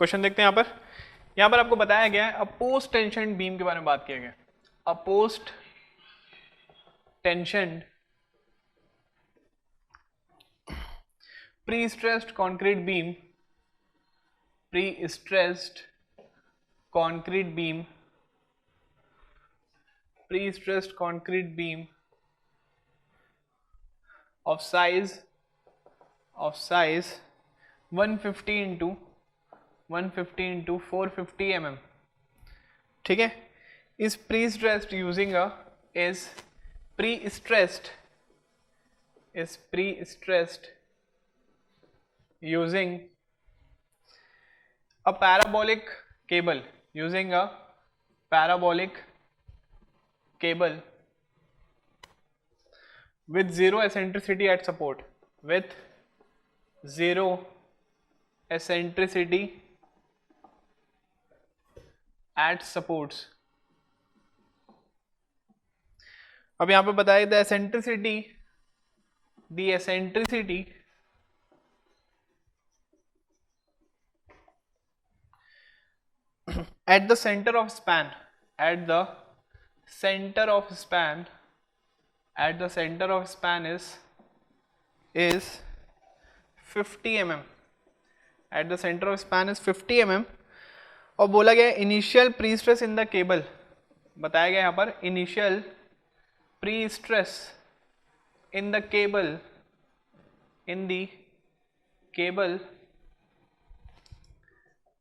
Question देखते हैं यहाँ पर आपको बताया गया है अपोज टेंशन बीम के बारे में बात किया गया। A post tension prestressed concrete beam, prestressed concrete beam, prestressed concrete beam of size 150 into 450 mm, ठीक है। is pre-stressed using a is pre-stressed using a parabolic cable, using a parabolic cable with zero eccentricity at support, with zero eccentricity at supports। अब यहाँ पे बताया the eccentricity at the center of span, at the center of span is 50 mm, at the center of span is 50 mm। और बोला गया initial pre stress in the cable, बताया गया यहाँ पर initial pre stress in the cable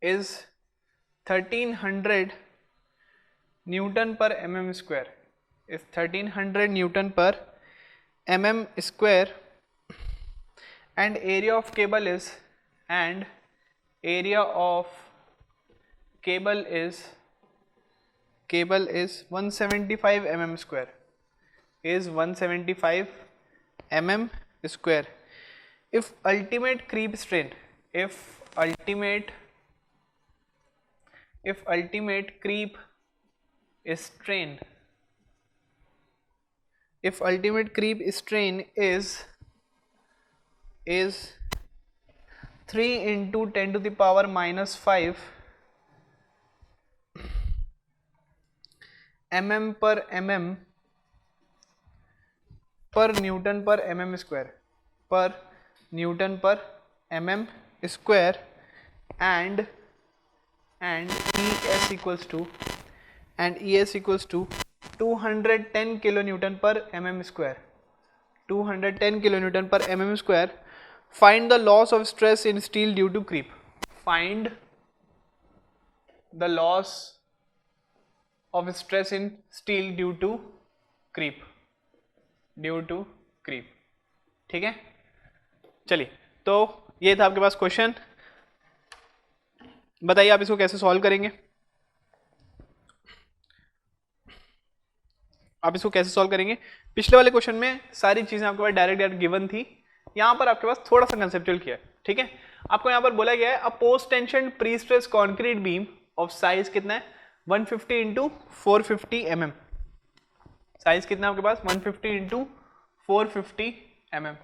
is 1300 Newton पर mm square, is 1300 Newton पर mm square, and area of cable is 175 mm square, is 175 mm square। if ultimate creep strain, if ultimate creep strain is 3 into 10 to the power minus 5 mm per Newton per mm square, and ES equals to 210 kilonewton per mm square, 210 kilonewton per mm square। find the loss of stress in steel due to creep, find the loss of stress in steel due to creep, ठीक है। चलिए, तो ये था आपके पास question, बताइए आप इसको कैसे सॉल्व करेंगे। पिछले वाले क्वेश्चन में सारी चीजें आपके पास डायरेक्ट गिवन थी, यहाँ पर आपके पास थोड़ा सा कंसेप्चुअल किया है, ठीक है। आपको यहाँ पर बोला गया है a post tension pre stress concrete beam of size कितना है 150 इंटू 450 mm, साइज कितना है आपके पास 150 into 450 mm।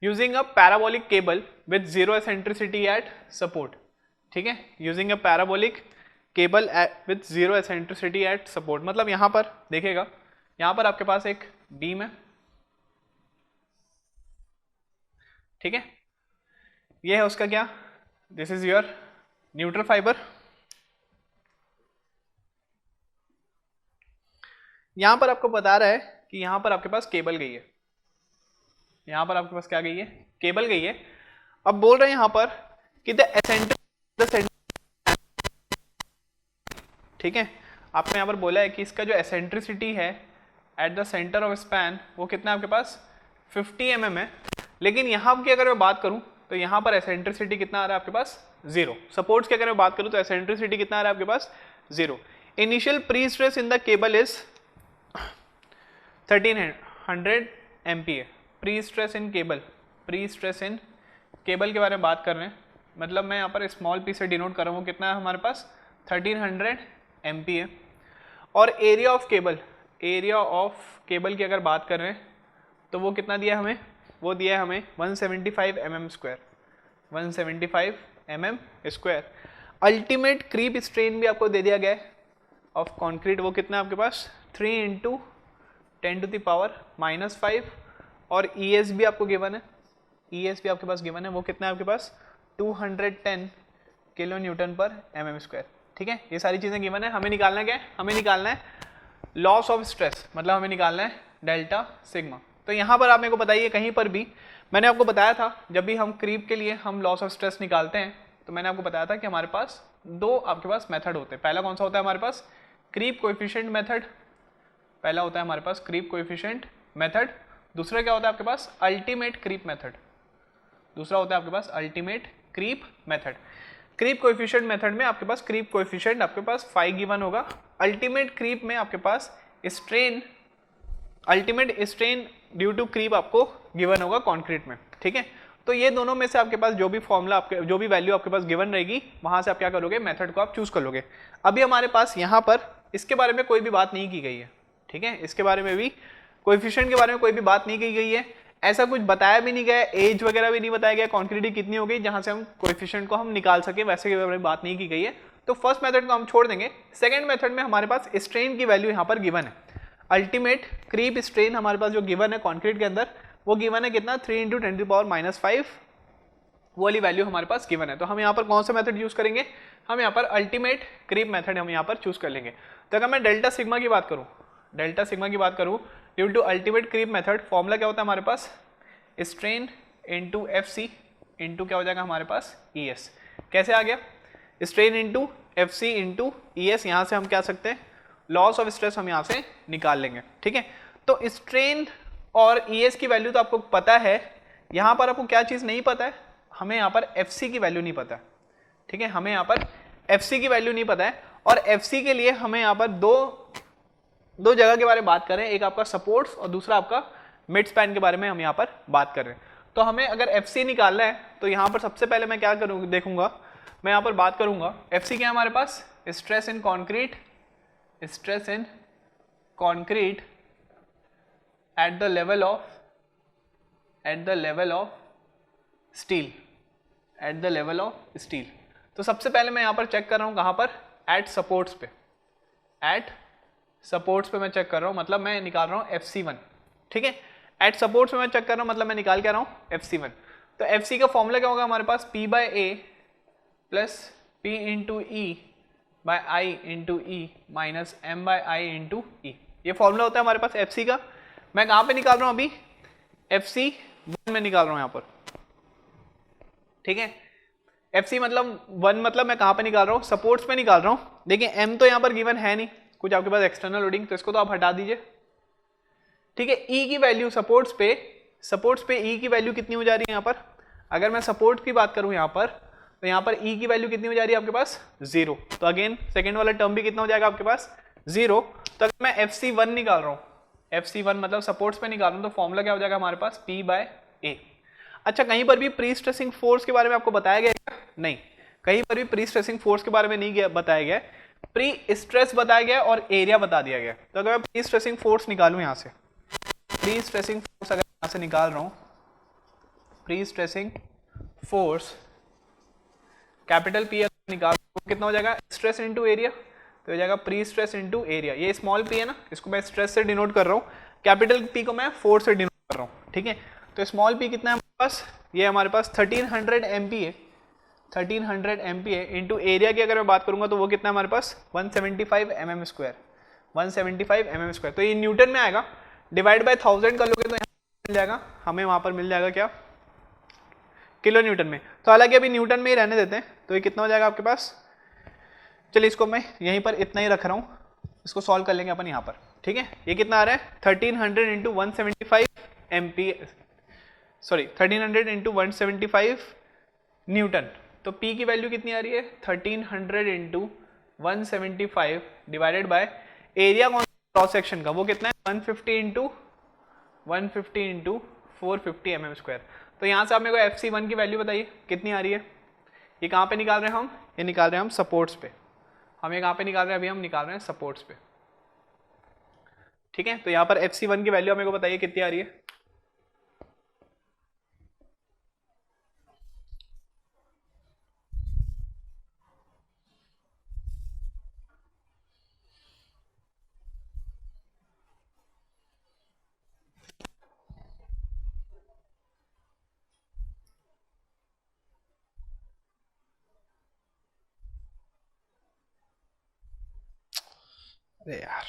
Using a parabolic cable with zero eccentricity eight support, ठीक है। Using a parabolic cable with zero eccentricity eight support, मतलब यहां पर देखिएगा, यहां पर आपके पास एक बीम है, ठीक है। ये है उसका क्या, this is your neutral fibre. यहां पर आपको बता रहा है कि यहां पर आपके पास केबल गई है, यहां पर आपके पास क्या गई है, केबल गई है। अब बोल रहे हैं यहां पर कि द एसेंट्रिक, ठीक है। आपने यहां पर बोला है कि इसका जो एसेंट्रिसिटी है at the centre of span वो कितना है आपके पास 50 mm है, लेकिन यहां की अगर मैं बात करूं तो यहां पर एसेंट्रिसिटी कितना आ रहा है आपके पास 0। सपोर्ट्स की अगर मैं बात करूं तो एसेंट्रिसिटी कितना आ रहा है आपके पास 0। Initial pre stress in the cable is 1300 MPa। Pre stress in cable के बारे में बात कर रहे हैं, मतलब मैं यहाँ पर स्मॉल पी से डिनोट कर रहा हूँ, कितना है हमारे पास 1300 MPa। और एरिया ऑफ केबल की अगर बात कर रहे हैं तो वो कितना दिया हमें वो दिया है हमें 175 mm square, 175 mm square. Ultimate creep strain भी आपको दे दिया गया है ऑफ कॉन्क्रीट, वो कितना है आपके पास 3 × 10⁻⁻5, और ES भी आपको गिवन है, ES भी आपके पास गिवन है, वो कितना है आपके पास 210 किलो न्यूटन पर mm स्क्वायर। ठीक है, ये सारी चीज़ें गिवन है। हमें निकालना क्या है, हमें निकालना है लॉस ऑफ स्ट्रेस, मतलब हमें निकालना है डेल्टा सिग्मा। तो यहाँ पर आप मेरे को बताइए, कहीं पर भी मैंने आपको बताया था जब भी हम क्रीप के लिए हम लॉस ऑफ स्ट्रेस निकालते हैं तो मैंने आपको बताया था कि हमारे पास दो आपके पास मेथड होते हैं। पहला कौन सा होता है हमारे पास, क्रीप कोएफिशिएंट मेथड, पहला होता है हमारे पास क्रीप कोएफिशिएंट मेथड। दूसरा क्या होता है आपके पास, अल्टीमेट क्रीप मेथड, दूसरा होता है आपके पास ultimate creep method. Creep coefficient method में आपके पास क्रीप कोएफिशिएंट आपके पास 5 गिवन होगा। अल्टीमेट क्रीप में आपके पास strain, ultimate strain due to creep आपको गिवन होगा कंक्रीट में। ठीक है, तो ये दोनों में से आपके पास जो भी फॉर्मूला आपके, जो भी वैल्यू आपके पास गिवन रहेगी, वहां से आप क्या करोगे, मेथड को आप चूज कर लोगे। अभी हमारे पास यहाँ पर इसके बारे में कोई भी बात नहीं की गई है। ठीक है, इसके बारे में भी, कोएफिशिएंट के बारे में कोई भी बात नहीं की गई है, ऐसा कुछ बताया भी नहीं गया, एज वगैरह भी नहीं बताया गया, क्वांटिटी कितनी हो गई जहां से हम कोएफिशिएंट को हम निकाल सके, वैसे के बारे में बात नहीं की गई है। तो फर्स्ट मेथड को हम छोड़ देंगे। सेकंड मेथड में हमारे पास स्ट्रेन की वैल्यू यहाँ पर गिवन है, अल्टीमेट क्रीप स्ट्रेन हमारे पास जो गिवन है कंक्रीट के अंदर, वो गिवन है कितना 3 × 10⁻⁵, वो वाली वैल्यू हमारे पास गिवन है। तो हम यहाँ पर कौन सा मेथड यूज करेंगे, हम यहाँ पर अल्टीमेट क्रीप मेथड हम यहाँ पर चूज कर लेंगे। तो अगर मैं डेल्टा सिग्मा की बात करूँ, डेल्टा सिग्मा की बात करूँ due to ultimate creep method, formula क्या होता है हमारे पास, स्ट्रेन इंटू FC इंटू क्या हो जाएगा हमारे पास ES। कैसे आ गया, strain into FC into ES, यहाँ से हम क्या सकते हैं, लॉस ऑफ स्ट्रेस हम यहाँ से निकाल लेंगे। ठीक है, तो स्ट्रेन और ES की वैल्यू तो आपको पता है, यहाँ पर आपको क्या चीज़ नहीं पता है, हमें यहाँ पर FC की वैल्यू नहीं पता है। ठीक है, हमें यहाँ पर FC की वैल्यू नहीं पता है, और FC के लिए हमें यहाँ पर दो जगह के बारे में बात करें, एक आपका सपोर्ट्स और दूसरा आपका मिड स्पैन के बारे में हम यहाँ पर बात कर रहे हैं। तो हमें अगर FC निकालना है तो यहाँ पर सबसे पहले मैं क्या करूँगा, देखूंगा मैं यहाँ पर बात करूँगा FC क्या है हमारे पास, stress in concrete, stress in concrete at the level of steel, at the level of steel. तो सबसे पहले मैं यहाँ पर चेक कर रहा हूँ कहाँ पर, एट सपोर्ट्स पे, एट सपोर्ट्स पे मैं चेक कर रहा हूँ, मतलब मैं निकाल रहा हूँ FC1। ठीक है, एट सपोर्ट्स पे मैं चेक कर रहा हूँ, मतलब मैं निकाल के आ रहा हूँ FC1। तो FC का फॉर्मूला क्या होगा हमारे पास, P/A plus P into E by I into E minus M/I into E। ये फॉर्मूला होता है हमारे पास FC का। मैं कहाँ पे निकाल रहा हूँ अभी, FC1 में निकाल रहा हूँ यहाँ पर। ठीक है, FC मतलब 1, मतलब मैं कहाँ पे निकाल रहा हूँ, सपोर्ट्स पे निकाल रहा हूँ। देखिए M तो यहाँ पर गिवन है नहीं, कुछ आपके पास एक्सटर्नल लोडिंग, तो इसको तो आप हटा दीजिए। ठीक है, E की वैल्यू सपोर्ट्स पे E की वैल्यू कितनी हो जा रही है यहाँ पर, अगर मैं सपोर्ट की बात करूँ यहाँ पर, तो यहाँ पर E की वैल्यू कितनी हो जा रही है आपके पास 0। तो अगेन सेकेंड वाला टर्म भी कितना हो जाएगा आपके पास 0। तो अगर मैं FC1 निकाल रहा हूँ, FC1 मतलब सपोर्ट्स पे निकाल रहा हूँ, तो फॉर्मूला क्या हो जाएगा हमारे पास P/A। अच्छा, कहीं पर भी प्री स्ट्रेसिंग फोर्स के बारे में आपको बताया गया है? नहीं, कहीं पर भी प्री स्ट्रेसिंग फोर्स के बारे में नहीं बताया गया, प्री स्ट्रेस बताया गया और एरिया बता दिया गया। तो अगर मैं प्री स्ट्रेसिंग फोर्स निकालूं यहाँ से, प्री स्ट्रेसिंग फोर्स अगर यहाँ से निकाल रहा हूँ, pre stressing force capital P निकाल, तो कितना हो जाएगा, स्ट्रेस इनटू एरिया, तो हो जाएगा प्री स्ट्रेस इनटू एरिया। ये स्मॉल p है ना, इसको मैं स्ट्रेस से डिनोट कर रहा हूँ, कैपिटल P को मैं फोर्स से डिनोट कर रहा हूँ। ठीक है, तो स्मॉल p कितना है हमारे पास, ये हमारे पास 1300 MPa, 1300 MPa इंटू एरिया की अगर मैं बात करूंगा तो वो कितना है हमारे पास 175 mm स्क्वायर, 175 mm स्क्वायर। तो ये न्यूटन में आएगा, डिवाइड बाय 1000 कर लोगे तो यहाँ मिल जाएगा, हमें वहाँ पर मिल जाएगा क्या, किलो न्यूटन में। तो हालांकि अभी न्यूटन में ही रहने देते हैं, तो ये कितना हो जाएगा आपके पास, चलिए इसको मैं यहीं पर इतना ही रख रहा हूँ, इसको सॉल्व कर लेंगे अपन यहाँ पर। ठीक है, ये कितना आ रहा है 1300 into 175 MPa, sorry 1300 into 175 Newton. तो P की वैल्यू कितनी आ रही है 1300 इंटू 175 डिवाइडेड बाय एरिया कौन क्रॉस सेक्शन का, वो कितना है 150 इंटू 450 mm स्क्वायर। तो यहाँ से आप मेरे को FC1 की वैल्यू बताइए कितनी आ रही है। ये कहाँ पे निकाल रहे हैं हम, ये निकाल रहे हैं हम सपोर्ट्स पे, हम ये कहाँ पे निकाल रहे हैं, अभी हम निकाल रहे हैं सपोर्ट्स पे। ठीक है, तो यहाँ पर FC1 की वैल्यू मेरे को बताइए कितनी आ रही है, अरे यार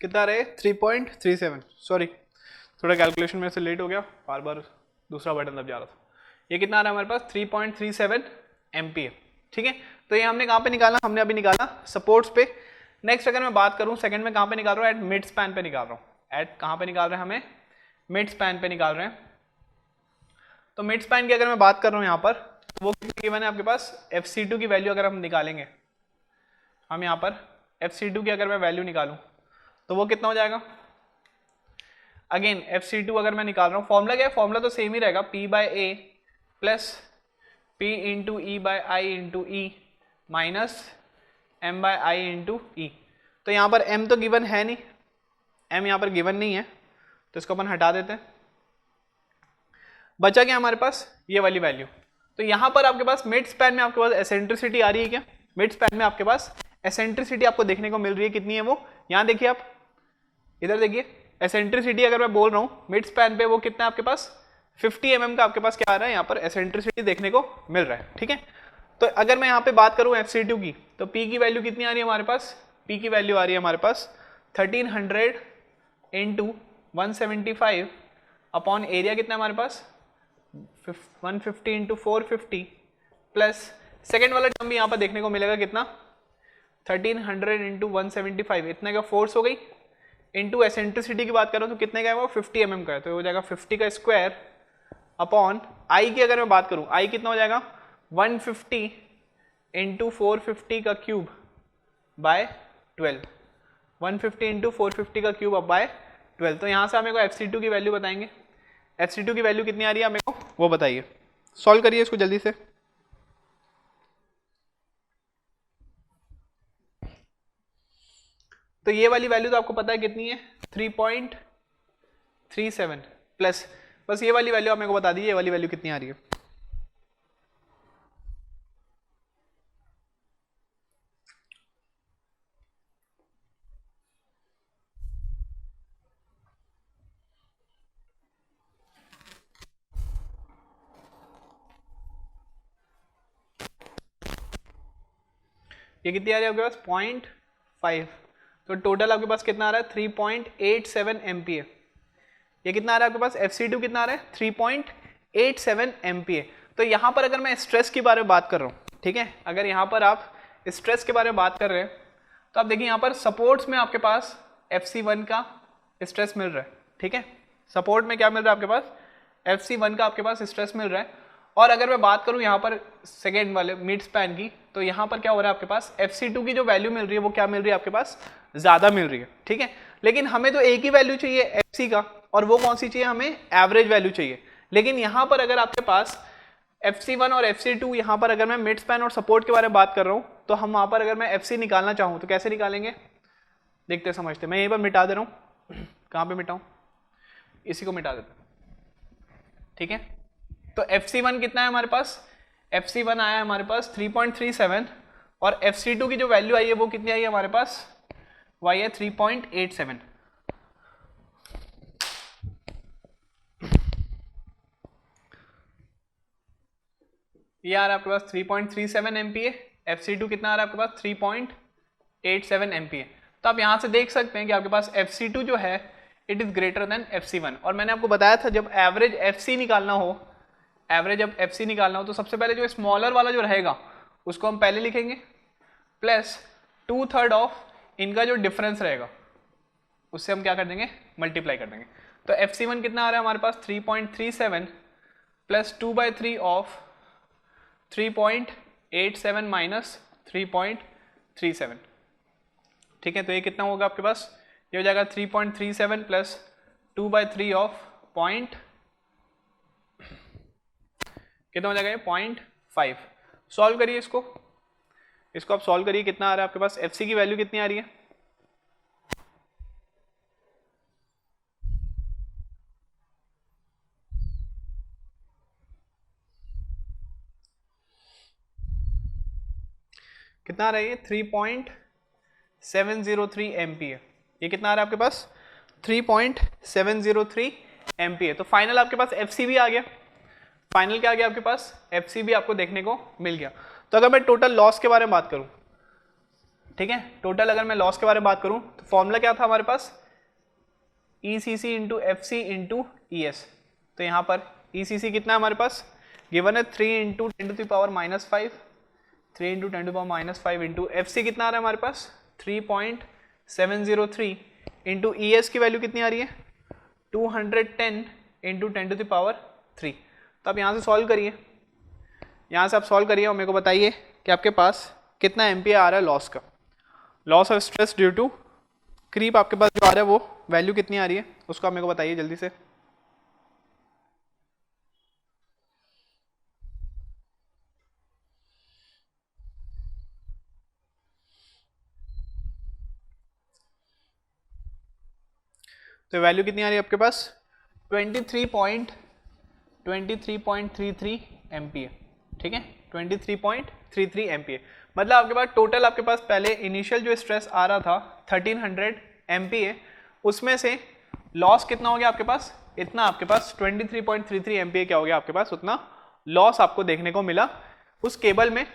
कितना रहे 3.37, सॉरी थोड़ा कैलकुलेशन में से लेट हो गया, बार बार दूसरा बटन दब जा रहा था। ये कितना आ रहा है हमारे पास 3.37 एमपीए, ठीक है। तो ये हमने कहाँ पे निकाला, हमने अभी निकाला सपोर्ट्स पे। नेक्स्ट अगर मैं बात करूँ सेकंड में कहाँ पे निकाल रहा हूँ, एट मिड स्पैन पे निकाल रहा हूँ। एट कहाँ पे निकाल रहे हैं, हमें मिड स्पैन पे निकाल रहे हैं। तो मिड स्पैन की अगर मैं बात कर रहा हूँ यहाँ पर, वो कितनी गिवन है आपके पास, FC2 की वैल्यू अगर हम निकालेंगे, हम यहाँ पर FC2 की अगर मैं वैल्यू निकालूँ तो वो कितना हो जाएगा। अगेन FC2 अगर मैं निकाल रहा हूँ, फॉर्मूला क्या है, फॉर्मूला तो सेम ही रहेगा, P/A plus P into E/I into E minus M/I into E। तो यहाँ पर M तो गिवन है नहीं, M यहाँ पर गिवन नहीं है, तो इसको अपन हटा देते हैं। बचा क्या हमारे पास, ये वाली वैल्यू। तो यहाँ पर आपके पास मिड स्पैन में आपके पास एसेंट्रिसिटी आ रही है क्या, मिड स्पैन में आपके पास एसेंट्रिसिटी आपको देखने को मिल रही है, कितनी है वो, यहाँ देखिए आप, इधर देखिए एसेंट्रिसिटी अगर मैं बोल रहा हूँ मिड स्पैन पे, वो कितना है आपके पास 50 mm का आपके पास क्या आ रहा है, यहाँ पर एसेंट्रिसिटी देखने को मिल रहा है, ठीक है। तो अगर मैं यहाँ पे बात करूँ FC2 की, तो P की वैल्यू कितनी आ रही है हमारे पास, P की वैल्यू आ रही है हमारे पास 1300 इंटू 175 अपॉन एरिया कितना है हमारे पास 150 इंटू 450 प्लस सेकेंड वाला टर्म भी यहाँ पर देखने को मिलेगा कितना 1300 इंटू 175, इतने का फोर्स हो गई, इंटू एसेंट्रिसिटी की बात करो तो कितने का है वो 50 mm का है, तो हो जाएगा 50 का स्क्वायर अपॉन आई की अगर मैं बात करूं, आई कितना हो जाएगा 150 इंटू 450 का क्यूब बाय 12, 150 इंटू 450 का क्यूब अब बाय 12। तो यहाँ से हमें को FC2 की वैल्यू बताएंगे, FC2 की वैल्यू कितनी आ रही है हमें को वो बताइए, सॉल्व करिए इसको जल्दी से। तो ये वाली वैल्यू तो आपको पता है कितनी है 3.37 प्लस, बस ये वाली वैल्यू आप मेरे को बता दीजिए, ये वाली वैल्यू कितनी आ रही है। ये कितनी आ रही है आपके पास 0.5, तो टोटल आपके पास कितना आ रहा है 3.87 एमपीए। ये कितना आ रहा है आपके पास FC2 कितना आ रहा है 3.87 एमपीए। तो यहाँ पर अगर मैं स्ट्रेस के बारे में बात कर रहा हूँ, ठीक है, अगर यहाँ पर आप स्ट्रेस के बारे में बात कर रहे हैं तो आप देखिए यहाँ पर सपोर्ट्स में आपके पास FC1 का स्ट्रेस मिल रहा है, ठीक है, सपोर्ट में क्या मिल रहा है आपके पास FC1 का आपके पास स्ट्रेस मिल रहा है। और अगर मैं बात करूं यहाँ पर सेकेंड वाले मिड स्पैन की, तो यहाँ पर क्या हो रहा है आपके पास FC2 की जो वैल्यू मिल रही है वो क्या मिल रही है आपके पास ज्यादा मिल रही है, ठीक है। लेकिन हमें तो एक ही वैल्यू चाहिए FC का, और वो कौन सी चाहिए, हमें एवरेज वैल्यू चाहिए। लेकिन यहाँ पर अगर आपके पास FC1 और FC2, यहाँ पर अगर मैं मिड स्पैन और सपोर्ट के बारे में बात कर रहा हूँ, तो हम वहाँ पर अगर मैं FC निकालना चाहूँ तो कैसे निकालेंगे, देखते समझते। मैं यहीं पर मिटा दे रहा हूँ, कहाँ पे मिटाऊँ, इसी को मिटा देता हूँ, ठीक है। तो FC1 कितना है हमारे पास, FC1 आया है हमारे पास 3.37, और FC2 की जो वैल्यू आई है वो कितनी आई है हमारे पास, वो आई है 3.87। ये आ रहा है आपके पास 3.37 MPa, FC2 कितना आ रहा है आपके पास 3.87 MPa। तो आप यहां से देख सकते हैं कि आपके पास FC2 जो है it is greater than FC1। और मैंने आपको बताया था जब एवरेज FC निकालना हो, एवरेज जब FC निकालना हो तो सबसे पहले जो स्मॉलर वाला जो रहेगा उसको हम पहले लिखेंगे, प्लस 2/3 ऑफ इनका जो डिफरेंस रहेगा उससे हम क्या कर देंगे, मल्टीप्लाई कर देंगे। तो FC1 कितना आ रहा है हमारे पास 3.37 प्लस 2/3 ऑफ 3.87 माइनस 3.37, ठीक है। तो ये कितना होगा आपके पास, ये हो जाएगा 3.37 प्लस 2/3 ऑफ 0.87, कितना हो जाएगा ये 0.5। सॉल्व करिए इसको आप सॉल्व करिए, कितना आ रहा है आपके पास, एफ सी की वैल्यू कितनी आ रही है, कितना आ रहा है ये 3.703 एमपीए। ये कितना आ रहा है आपके पास 3.703 एमपीए। तो फाइनल आपके पास एफसी भी आ गया, फाइनल क्या आ गया आपके पास, एफसी भी आपको देखने को मिल गया। तो अगर मैं टोटल लॉस के बारे में बात करूं, ठीक है, टोटल अगर मैं लॉस के बारे में बात करूं तो फॉर्मूला क्या था हमारे पास, ECC into FC into ES। तो यहाँ पर ECC कितना है हमारे पास गिवन है 3 इंटू 10⁻⁻5, 3 इंटू 10⁻⁻5 इंटू FC कितना आ रहा है हमारे पास 3.703 इंटू ES की वैल्यू कितनी आ रही है 210 इंटू 10⁻3। तो आप यहाँ से सॉल्व करिए, यहाँ से आप सॉल्व करिए और मेरे को बताइए कि आपके पास कितना एम्पियर आ रहा है लॉस का, loss of stress due to creep आपके पास जो आ रहा है वो वैल्यू कितनी आ रही है उसको आप मेरे को बताइए जल्दी से। तो वैल्यू कितनी आ रही है आपके पास 23.33 एमपीए, ठीक है 23.33 एमपीए। मतलब आपके पास टोटल आपके पास पहले इनिशियल जो स्ट्रेस आ रहा था 1300 एमपीए, उसमें से लॉस कितना हो गया आपके पास, इतना आपके पास 23.33 एमपीए क्या हो गया आपके पास, उतना लॉस आपको देखने को मिला उस केबल में,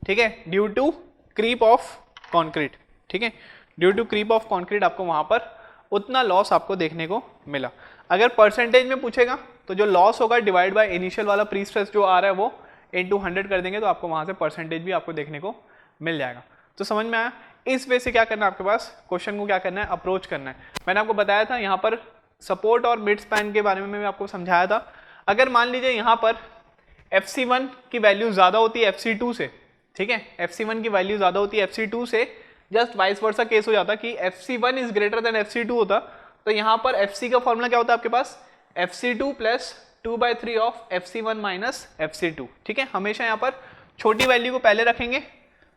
ठीक है, due to creep of concrete, ठीक है, due to creep of concrete आपको वहां पर उतना लॉस आपको देखने को मिला। अगर परसेंटेज में पूछेगा तो जो लॉस होगा डिवाइड बाय इनिशियल वाला प्री स्ट्रेस जो आ रहा है वो इनटू 100 कर देंगे तो आपको वहां से परसेंटेज भी आपको देखने को मिल जाएगा। तो समझ में आया, इस वे से क्या करना है आपके पास, क्वेश्चन को क्या करना है, अप्रोच करना है। मैंने आपको बताया था यहाँ पर सपोर्ट और मिड स्पैन के बारे में भी आपको समझाया था। अगर मान लीजिए यहाँ पर FC1 की वैल्यू ज्यादा होती है FC2 से, ठीक है, FC1 की वैल्यू ज्यादा होती है FC2 से, जस्ट वाइस वर्सा केस हो जाता कि FC1 is greater than FC2 होता, तो यहाँ पर FC का फॉर्मूला क्या होता है आपके पास FC2 plus 2/3 of FC1 minus FC2, ठीक है, हमेशा यहाँ पर छोटी वैल्यू को पहले रखेंगे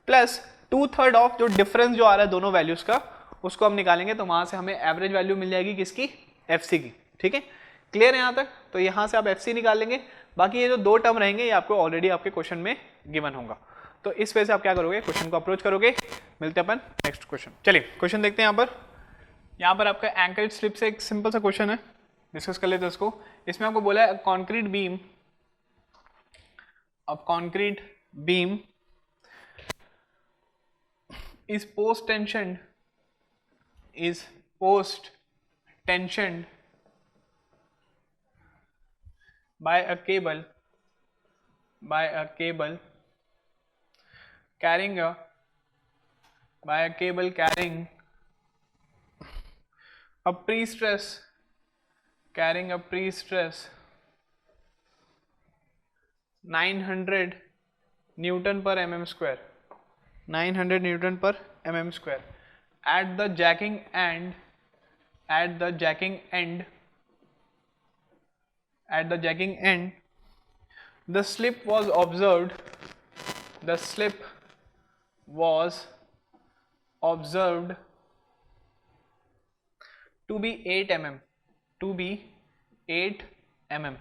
प्लस 2/3 ऑफ जो डिफरेंस जो आ रहा है दोनों वैल्यूज का उसको हम निकालेंगे, तो वहां से हमें एवरेज वैल्यू मिल जाएगी किसकी, FC की, ठीक है, क्लियर है यहाँ तक। तो यहाँ से आप FC निकाल लेंगे, बाकी ये जो दो टर्म रहेंगे ये आपको ऑलरेडी आपके क्वेश्चन में गिवन होगा। तो इस वजह से आप क्या करोगे, क्वेश्चन को अप्रोच करोगे। मिलते हैं अपन नेक्स्ट क्वेश्चन। चलिए क्वेश्चन देखते हैं। यहाँ पर आपका एंकरेज स्लिप से एक सिंपल सा क्वेश्चन है, डिस्कस कर लेते हैं उसको। इसमें आपको बोला है कॉन्क्रीट बीम, अब concrete beam is post tensioned by a cable carrying a pre-stress 900 Newton per mm square, 900 Newton per mm square at the jacking end, the slip was observed to be 8 mm,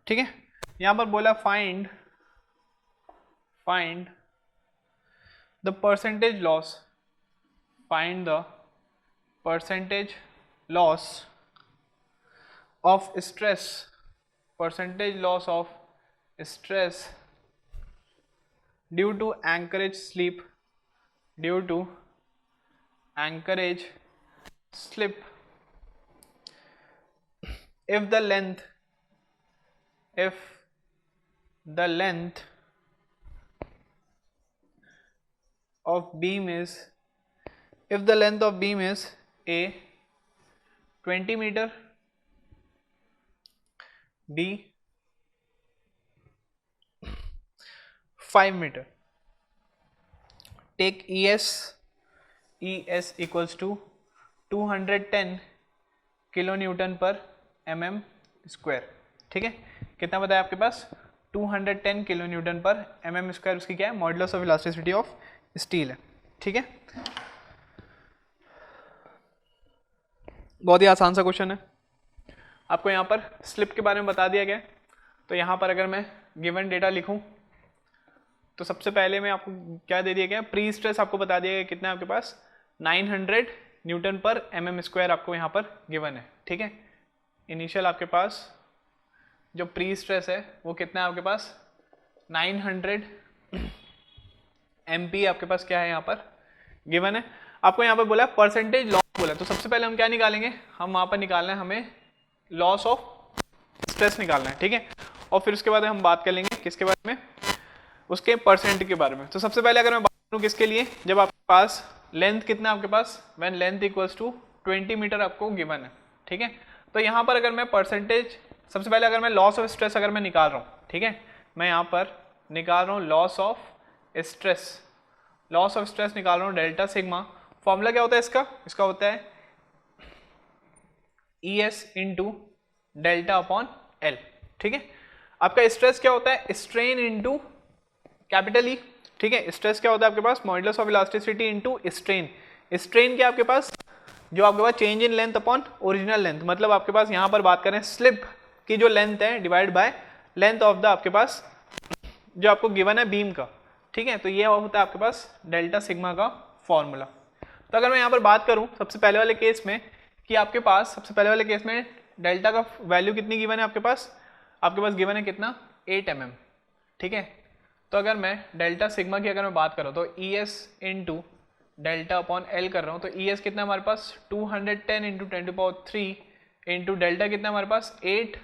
ठीक है। यहां पर बोला find the percentage loss of stress due to anchorage slip if the length of beam is A 20 meter, B 5 meter, take ES equals to 210 kilonewton per mm square, ठीक है। कितना बताया आपके पास 210 किलो न्यूटन पर mm स्क्वायर उसकी क्या है modulus of elasticity of steel है। ठीक है, बहुत ही आसान सा क्वेश्चन है। आपको यहाँ पर स्लिप के बारे में बता दिया गया है। तो यहाँ पर अगर मैं गिवन डेटा लिखूँ तो सबसे पहले मैं आपको क्या दे दिया गया, प्री स्ट्रेस आपको बता दिया गया कितना है आपके पास 900 न्यूटन पर mm स्क्वायर आपको यहाँ पर गिवन है। ठीक है, इनिशियल आपके पास जो प्री स्ट्रेस है वो कितना है आपके पास 900 MP आपके पास क्या है यहाँ पर गिवन है। आपको यहाँ पर बोला परसेंटेज लॉस बोला, तो सबसे पहले हम क्या निकालेंगे, हम वहाँ पर निकालना है हमें लॉस ऑफ स्ट्रेस निकालना है। ठीक है, और फिर उसके बाद हम बात कर लेंगे किसके बारे में, उसके परसेंट के बारे में। तो सबसे पहले अगर मैं बात करूँ किसके लिए, जब आपके पास लेंथ कितना आपके पास when length equals to 20 metre आपको गिवन है। ठीक है, तो यहाँ पर अगर मैं परसेंटेज, सबसे पहले अगर मैं लॉस ऑफ स्ट्रेस अगर मैं निकाल रहा हूँ, ठीक है, मैं यहाँ पर निकाल रहा हूँ loss of stress, loss of stress निकाल रहा हूँ डेल्टा सिग्मा। फॉर्मूला क्या होता है इसका, इसका होता है ES into delta upon L। ठीक है, आपका स्ट्रेस क्या होता है स्ट्रेन इंटू कैपिटल E। ठीक है, स्ट्रेस क्या होता है आपके पास modulus of elasticity into strain. Strain क्या आपके पास जो आपके पास change in length upon original length, मतलब आपके पास यहाँ पर बात करें स्लिप की जो लेंथ है divide by length of the आपके पास जो आपको गिवन है बीम का। ठीक है, तो ये होता है आपके पास डेल्टा सिग्मा का फॉर्मूला। तो अगर मैं यहाँ पर बात करूँ सबसे पहले वाले केस में कि आपके पास सबसे पहले वाले केस में डेल्टा का वैल्यू कितनी गिवन है आपके पास गिवन है कितना 8 mm। ठीक है, तो अगर मैं डेल्टा सिग्मा की अगर मैं बात करूँ तो ES into delta upon L कर रहा हूँ, तो ES कितना हमारे पास 210 इंटू 10⁻³ इंटू डेल्टा कितना हमारे पास 8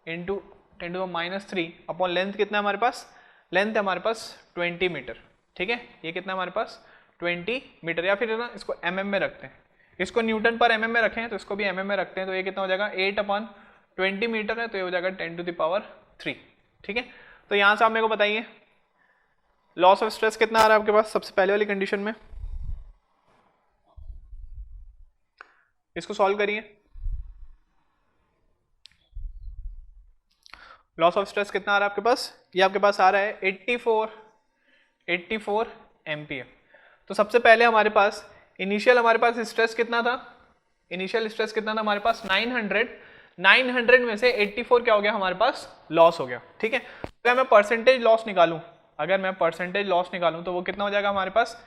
इंटू 10⁻³ अपॉन लेंथ कितना हमारे पास, लेंथ है हमारे पास 20 मीटर। ठीक है, ये कितना हमारे पास 20 मीटर, या फिर ना इसको mm में रखते हैं, इसको न्यूटन पर mm में रखें तो इसको भी mm में रखते हैं, तो ये कितना हो जाएगा 8/20 मीटर है, तो ये हो जाएगा 10⁻3। ठीक है, तो यहाँ से आप मेरे को बताइए लॉस ऑफ स्ट्रेस कितना आ रहा है आपके पास सबसे पहले वाली कंडीशन में, इसको सॉल्व करिए। लॉस ऑफ स्ट्रेस कितना आ रहा है आपके पास, ये आपके पास आ रहा है 84 MPa। तो सबसे पहले हमारे पास इनिशियल हमारे पास स्ट्रेस कितना था, इनिशियल स्ट्रेस कितना था हमारे पास 900 में से 84 क्या हो गया हमारे पास लॉस हो गया। ठीक है, तो अगर मैं परसेंटेज लॉस निकालूं, अगर मैं परसेंटेज लॉस निकालूं तो वो कितना हो जाएगा हमारे पास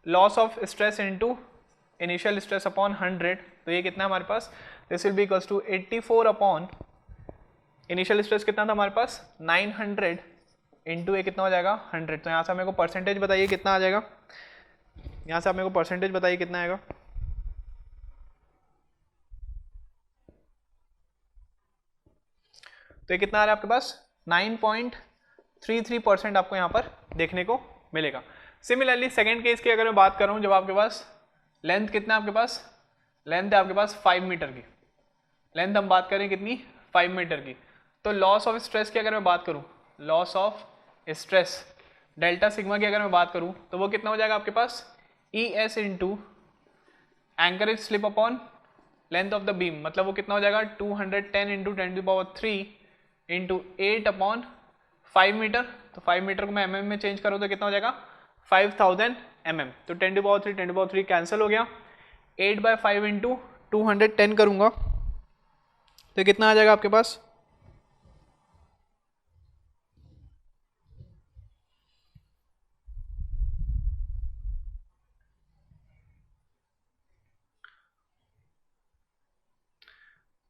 loss of stress into initial stress upon 100, तो ये कितना हमारे पास this will be equals to 84 upon initial stress कितना था हमारे पास 900 इंटू ये कितना हो जाएगा 100। तो यहाँ से मेरे को परसेंटेज बताइए कितना आ जाएगा, यहाँ से आप मेरे को परसेंटेज बताइए कितना आएगा। तो ये कितना आ रहा है आपके पास 9.33% आपको यहाँ पर देखने को मिलेगा। सिमिलरली सेकेंड केस की अगर मैं बात करूँ, जब आपके पास लेंथ कितना है आपके पास, लेंथ है आपके पास 5 मीटर की, लेंथ हम बात करें कितनी 5 मीटर की, तो लॉस ऑफ स्ट्रेस की अगर मैं बात करूँ, loss of stress delta sigma की अगर मैं बात करूँ तो वो कितना हो जाएगा आपके पास ES into anchorage slip upon length of the beam, मतलब वो कितना हो जाएगा 210 इंटू 10⁻³ इंटू 8/5 मीटर। तो 5 मीटर को मैं mm में चेंज करूँ तो कितना हो जाएगा 5000 mm। तो 10⁻³ कैंसिल हो गया, 8/5 इंटू 210 करूँगा तो कितना आ जाएगा आपके पास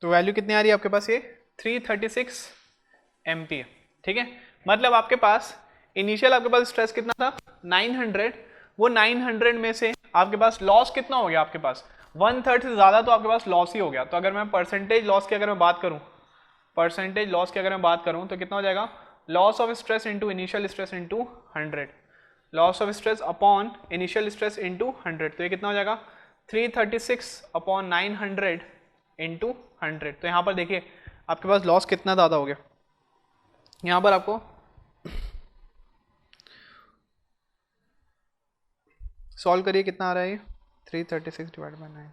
तो वैल्यू कितनी आ रही है आपके पास ये 336 MPa। ठीक है, मतलब आपके पास इनिशियल आपके पास स्ट्रेस कितना था 900, वो 900 में से आपके पास लॉस कितना हो गया आपके पास 1/3 से ज़्यादा, तो आपके पास लॉस ही हो गया। तो अगर मैं परसेंटेज लॉस की अगर मैं बात करूँ, परसेंटेज लॉस की अगर मैं बात करूँ तो कितना हो जाएगा loss of stress into initial stress into 100, loss of stress upon initial stress into 100, तो ये कितना हो जाएगा 336 अपॉन 900 इंटू 100। तो यहाँ पर देखिए आपके पास लॉस कितना ज़्यादा हो गया, यहाँ पर आपको सॉल्व करिए कितना आ रहा है ये 336 डिवाइड बाय 900,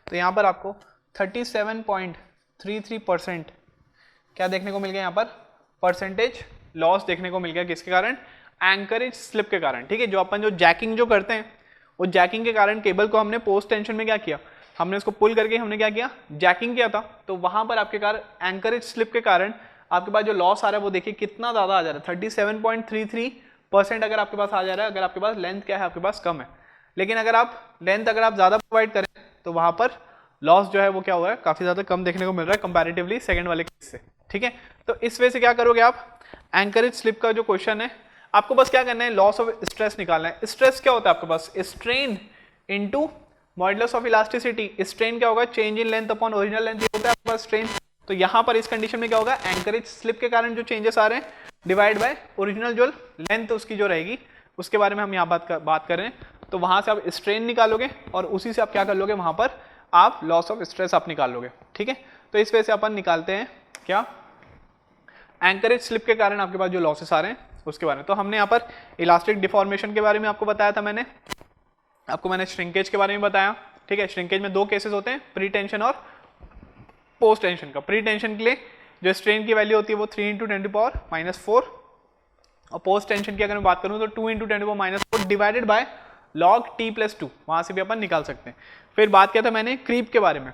तो यहाँ पर आपको 37.33% क्या देखने को मिल गया यहाँ पर, परसेंटेज लॉस देखने को मिल गया, किसके कारण, एंकरेज स्लिप के कारण। ठीक है, जो अपन जो जैकिंग जो करते हैं, वो जैकिंग के कारण केबल को हमने पोस्ट टेंशन में क्या किया, हमने उसको पुल करके हमने क्या किया, जैकिंग किया था, तो वहां पर आपके कारण एंकरेज स्लिप के कारण आपके पास जो लॉस आ रहा है वो देखिए कितना ज्यादा आ जा रहा है, 37.33% अगर आपके पास आ जा रहा है, अगर आपके पास लेंथ क्या है, आपके पास कम है। लेकिन अगर आप लेंथ अगर आप ज्यादा प्रोवाइड करें तो वहां पर लॉस जो है वो क्या हुआ है, काफी ज्यादा कम देखने को मिल रहा है कंपैरेटिवली सेकंड वाले केस से। ठीक है, तो इस वजह से क्या करोगे आप, एंकरेज स्लिप का जो क्वेश्चन है आपको बस क्या करना है, लॉस ऑफ स्ट्रेस निकालना है। स्ट्रेस क्या होता है आपके पास, strain into modulus of elasticity. Strain क्या होगा, change in length upon original length, ये होता है आपके पास स्ट्रेन। तो यहाँ पर इस कंडीशन में क्या होगा, एंकरेज स्लिप के कारण जो चेंजेस आ रहे हैं डिवाइड बाय ओरिजिनल जो लेंथ उसकी जो रहेगी, उसके बारे में हम यहाँ बात कर रहे हैं। तो वहां से आप स्ट्रेन निकालोगे और उसी से आप क्या कर लोगे, वहां पर आप लॉस ऑफ स्ट्रेस आप निकाल लोगे। ठीक है, तो इस वजह से अपन निकालते हैं क्या, एंकरेज स्लिप के कारण आपके पास जो लॉसेस आ रहे हैं उसके बारे में। तो हमने यहाँ पर इलास्टिक डिफॉर्मेशन के बारे में आपको बताया था, मैंने श्रिंकेज के बारे में बताया। ठीक है, श्रिंकेज में दो केसेस होते हैं, प्री टेंशन और पोस्ट टेंशन का। प्री टेंशन के लिए जो स्ट्रेन की वैल्यू होती है वो 3 × 10⁻⁴, और पोस्ट टेंशन की अगर मैं बात करूं तो 2 × 10⁻⁴ डिवाइडेड बाय log t+2, वहां से भी अपन निकाल सकते हैं। फिर बात किया था मैंने क्रीप के बारे में।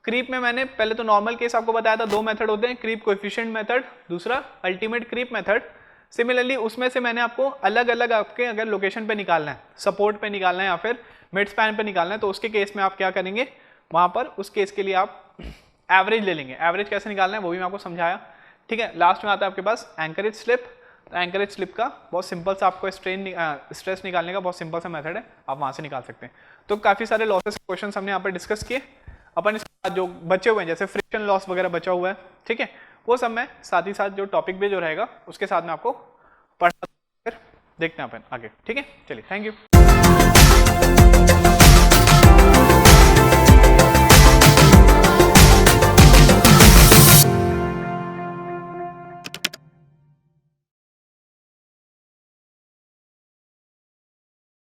क्रीप में मैंने पहले तो नॉर्मल केस आपको बताया था, दो मेथड होते हैं, क्रीप कोएफिशिएंट मेथड, दूसरा अल्टीमेट क्रीप मेथड। सिमिलरली उसमें से मैंने आपको अलग अलग आपके अगर लोकेशन पे निकालना है, सपोर्ट पे निकालना है या फिर मिड स्पैन पे निकालना है, तो उसके केस में आप क्या करेंगे, वहां पर उस केस के लिए आप एवरेज ले लेंगे। एवरेज कैसे निकालना है वो भी मैं आपको समझाया। ठीक है, लास्ट में आता है आपके पास एंकरेज स्लिप। तो एंकरेज स्लिप का बहुत सिंपल सा आपको स्ट्रेस निकालने का बहुत सिंपल सा मेथड है, आप वहां से निकाल सकते हैं। तो काफी सारे लॉसेस क्वेश्चन हमने यहाँ पर डिस्कस किए। अपन इसके बाद जो बचे हुए हैं जैसे फ्रिक्शन लॉस वगैरह बचा हुआ है, ठीक है, वो सब मैं साथ ही साथ जो टॉपिक भी जो रहेगा उसके साथ में आपको पढ़ा, फिर देखते हैं अपन आगे। ठीक है, चलिए, थैंक यू।